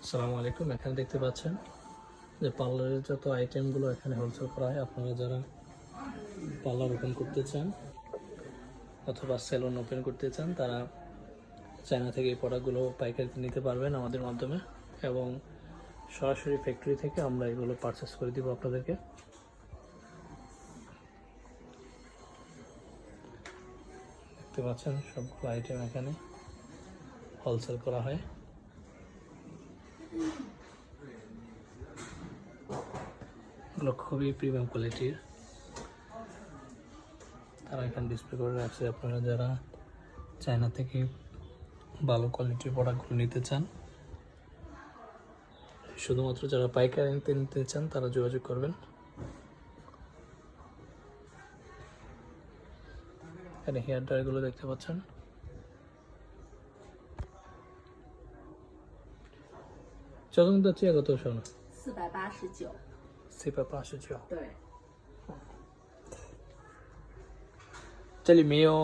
আসসালামু আলাইকুম। এখানে দেখতে পাচ্ছেন যে পার্লারের যত আইটেমগুলো এখানে হোলসেল করা হয়। আপনারা যারা পার্লার ওপেন করতে চান অথবা সেলুন ওপেন করতে চান তারা চায়না থেকে এই প্রোডাক্টগুলো পাইকারিতে নিতে পারবেন আমাদের মাধ্যমে, এবং সরাসরি ফ্যাক্টরি থেকে আমরা এগুলো পারচেস করে দিব আপনাদেরকে। দেখতে পাচ্ছেন সবগুলো আইটেম এখানে হোলসেল করা হয়। এগুলো খুবই প্রিমিয়াম কোয়ালিটির, তারা এখানে ডিসপ্লে করে রাখছে। আপনারা যারা চায়না থেকে ভালো কোয়ালিটির প্রোডাক্টগুলো নিতে চান, শুধুমাত্র যারা পাইকারি নিতে চান তারা যোগাযোগ করবেন। এখানে হেয়ার ড্রায়ারগুলো দেখতে পাচ্ছেন।这种的价格多少呢489。 ？489。对，这里没有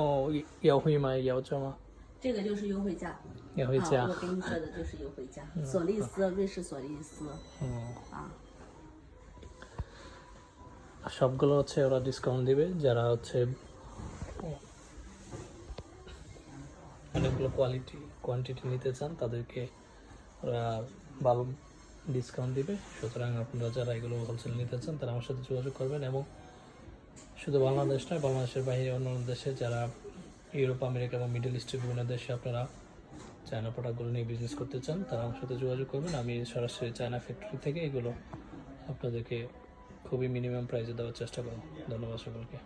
优惠吗？有这吗？这个就是优惠价。优惠价。我给你说的就是优惠价。索丽丝，瑞士索丽丝。সবগুলো হচ্ছে ওরা ডিসকাউন্ট দিবে। যারা হচ্ছে অনেকগুলো কোয়ান্টিটি নিতে চান তাদেরকে ওরা ভালো ডিসকাউন্ট দিবে। সুতরাং আপনারা যারা এগুলো হোলসেল নিতে চান তারা আমার সাথে যোগাযোগ করবেন। এবং শুধু বাংলাদেশ নয়, বাংলাদেশের বাইরে অন্যান্য দেশে যারা ইউরোপ, আমেরিকা এবং মিডল ইস্টের বিভিন্ন দেশে আপনারা চায়না প্রোডাক্টগুলো নিয়ে বিজনেস করতে চান তারা আমার সাথে যোগাযোগ করবেন। আমি সরাসরি চায়না ফ্যাক্টরি থেকে এগুলো আপনাদেরকে খুবই মিনিমাম প্রাইসে দেওয়ার চেষ্টা করব। ধন্যবাদ সকলকে।